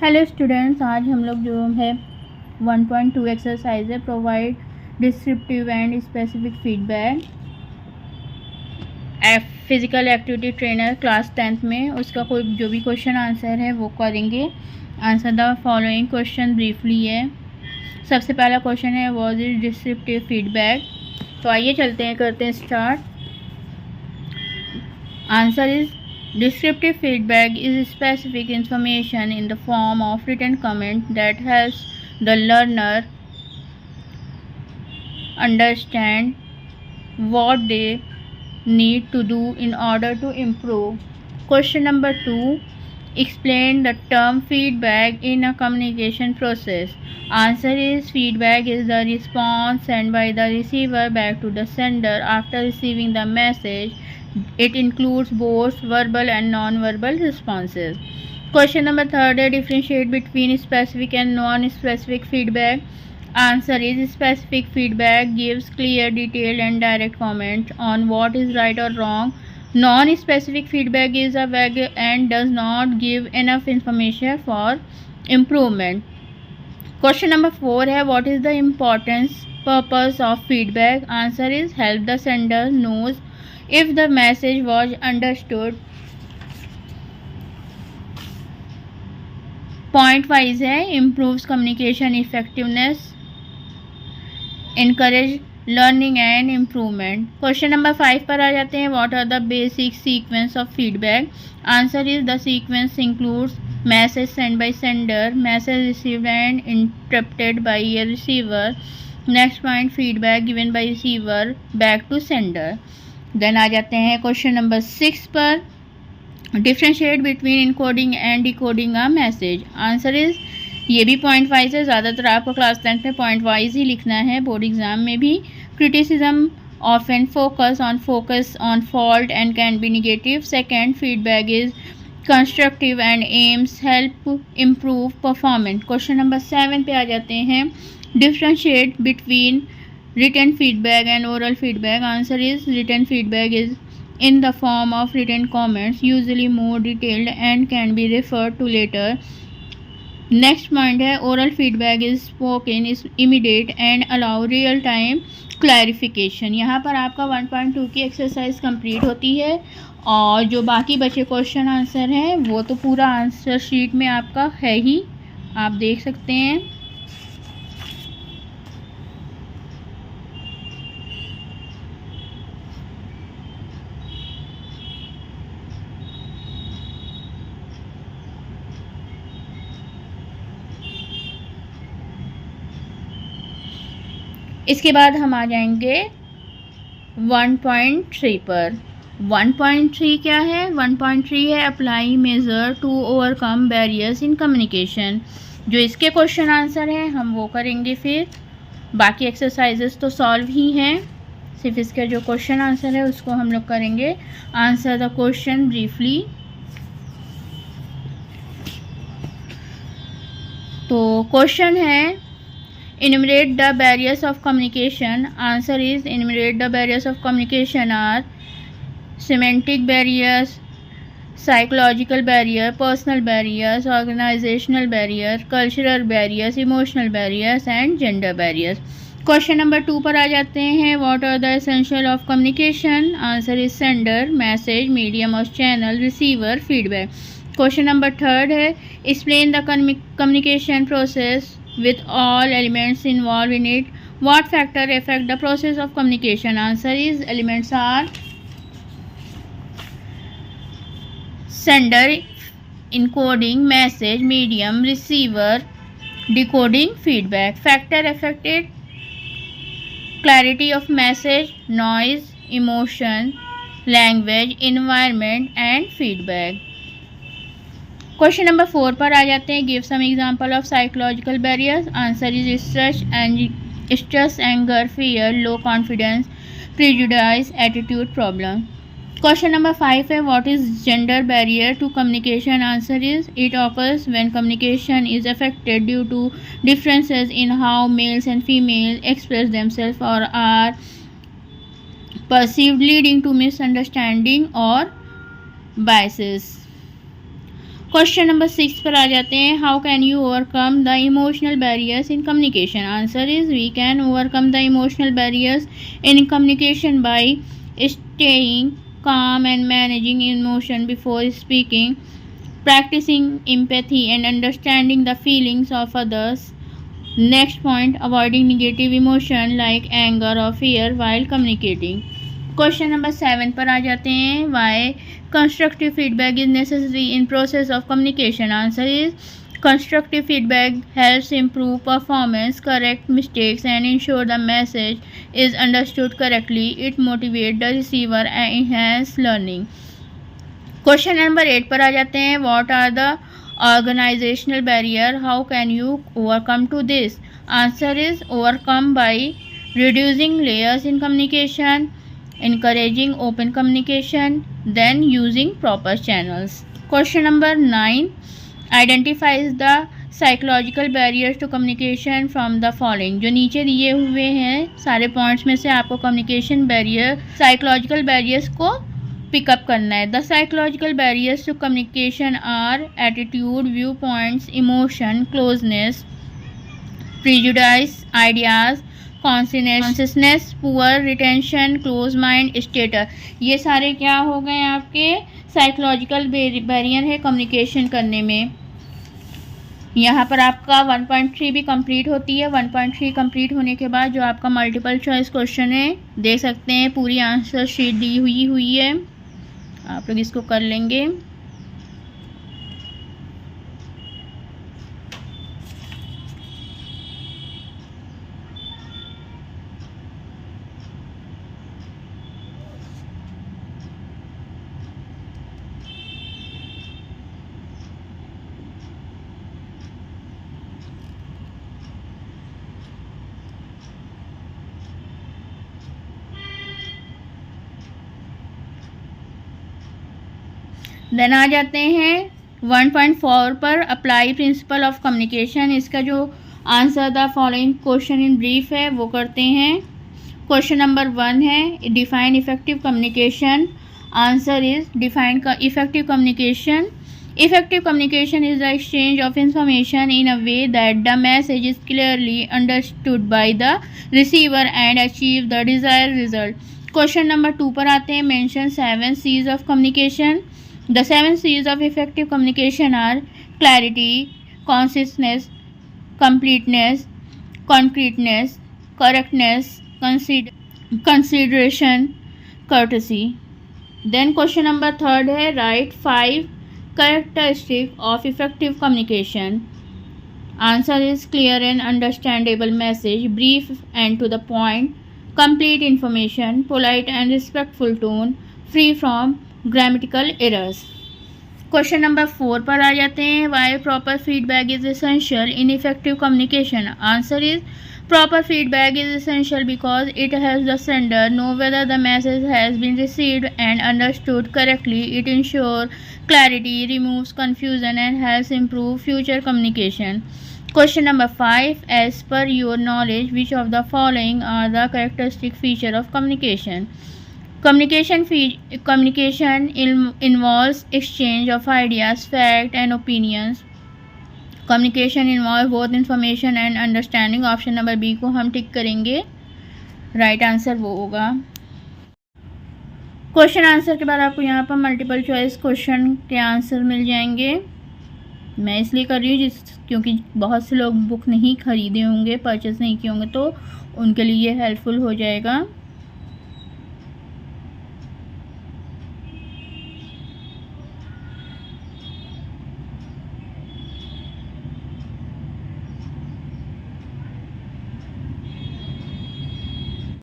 Hello students, आज हम लोग जो है 1.2 एक्सरसाइज है provide descriptive and specific feedback physical activity trainer class 10th में उसका कोई जो भी क्वेश्चन आंसर है वो करेंगे। Answer the following question briefly है। सबसे पहला क्वेश्चन है व्हाट इज डिस्क्रिप्टिव फीडबैक। तो आइए चलते हैं, करते हैं start. Answer is descriptive feedback is specific information in the form of written comment that helps the learner understand what they need to do in order to improve. Question number 2. Explain the term feedback in a communication process. Answer is feedback is the response sent by the receiver back to the sender after receiving the message. It includes both verbal and non-verbal responses. Question number 3. Differentiate between specific and non-specific feedback. Answer is specific feedback gives clear, detailed and direct comment on what is right or wrong. Non-specific feedback is a vague and does not give enough information for improvement. Question number 4 है what is the importance purpose of feedback. Answer is help the sender knows if the message was understood. Point wise है improves communication effectiveness, encourage learning and improvement. Question number 5 पर आ जाते हैं what are the basic sequence of feedback. Answer is the sequence includes message sent by sender, message received and interpreted by a receiver, next point feedback given by receiver back to sender. Then आ जाते हैं question number 6 पर differentiate between encoding and decoding a message. Answer is ये भी point wise है, ज़्यादातर आपको class 10th में पॉइंट वाइज ही लिखना है, बोर्ड एग्जाम में भी. Criticism often focus on fault and can be negative. Second feedback is constructive and AIIMS help improve performance. Question number 7 पे आ जाते हैं differentiate between written feedback and oral feedback. Answer is written feedback is in the form of written comments, usually more detailed and can be referred to later. Next point है oral feedback is spoken, is immediate and allow real time clarification. यहाँ पर आपका 1.2 की exercise complete होती है और जो बाकी बचे क्वेश्चन आंसर हैं वो तो पूरा आंसर शीट में आपका है ही, आप देख सकते हैं. इसके बाद हम आ जाएंगे 1.3 पर. 1.3 क्या है? 1.3 है apply major to overcome barriers in communication. जो इसके क्वेश्चन आंसर हैं हम वो करेंगे, फिर बाकी एक्सरसाइजेस तो सॉल्व ही हैं, सिर्फ इसका जो क्वेश्चन आंसर है उसको हम लोग करेंगे. Answer the question briefly. तो क्वेश्चन है enumerate the barriers of communication. Answer is enumerate the barriers of communication are semantic barriers, psychological barrier, personal barriers, organizational barrier, cultural barriers, emotional barriers and gender barriers. Question number 2 पर आ जाते हैं what are the essential of communication. Answer is sender, message, medium or channel, receiver, feedback. Question number 3 है explain the communication process with all elements involved in it. What factor affect the process of communication. Answer is elements are sender, encoding, message, medium, receiver, decoding, feedback. Factor affected clarity of message, noise, emotion, language, environment and feedback. Question number 4 पर आ जाते हैं give some example of psychological barriers. Answer is stress, anger, fear, low confidence, prejudice, attitude, problem. Question number 5 है what is gender barrier to communication. Answer is it occurs when communication is affected due to differences in how males and female express themselves और are perceived leading to misunderstanding or biases. Question number 6 पर आ जाते हैं. How can you overcome the emotional barriers in communication? Answer is we can overcome the emotional barriers in communication by staying calm and managing emotion before speaking, practicing empathy and understanding the feelings of others. Next point, avoiding negative emotion like anger or fear while communicating. Question number 7 पर आ जाते हैं. Why constructive feedback is necessary in process of communication? Answer is constructive feedback helps improve performance, correct mistakes and ensure the message is understood correctly. It motivates the receiver and enhance learning. Question number 8 पर आ जाते हैं. What are the organizational barrier? How can you overcome to this? Answer is overcome by reducing layers in communication, encouraging open communication, then using proper channels. Question number 9 identifies the psychological barriers to communication from the following. जो नीचे दिए हुए हैं सारे points में से आपको communication barrier psychological barriers को पिकअप करना है. The psychological barriers to communication are attitude, view points, emotion, closeness, prejudice, ideas, consciousness, poor retention, close mind, status. ये सारे क्या हो गए आपके साइकोलॉजिकल बैरियर है कम्युनिकेशन करने में. यहाँ पर आपका 1.3 भी कंप्लीट होती है. 1.3 कंप्लीट होने के बाद जो आपका मल्टीपल चॉइस क्वेश्चन है देख सकते हैं पूरी आंसर शीट दी हुई है, आप लोग इसको कर लेंगे. देन आ जाते हैं 1.4 पर अप्लाई प्रिंसिपल ऑफ कम्युनिकेशन. इसका जो answer the following question in brief है वो करते हैं. क्वेश्चन नंबर 1 है define effective communication. Answer is define effective communication. Effective communication is the exchange of information in a way that the message is clearly understood by the receiver and achieve the desired result. Question number 2 पर आते हैं. Mention 7 C's of communication. The 7 C's of effective communication are clarity, conciseness, completeness, concreteness, correctness, consideration, courtesy. Then question number 3 है write 5 characteristic of effective communication. Answer is clear and understandable message, brief and to the point, complete information, polite and respectful tone, free from grammatical errors. Question number 4 पर आ जाते हैं. Why proper feedback is essential in effective communication? Answer is proper feedback is essential because it helps the sender know whether the message has been received and understood correctly. It ensures clarity, removes confusion and helps improve future communication. Question number 5. As per your knowledge, which of the following are the characteristic feature of communication? Communication involves exchange of ideas, facts and opinions. Communication involve both information and understanding. Option number B को हम टिक करेंगे, right answer वो होगा. Question answer के बाद आपको यहाँ पर मल्टीपल चॉइस क्वेश्चन के आंसर मिल जाएंगे. मैं इसलिए कर रही हूँ क्योंकि बहुत से लोग बुक नहीं खरीदे होंगे, परचेज नहीं किए होंगे, तो उनके लिए हेल्पफुल हो जाएगा.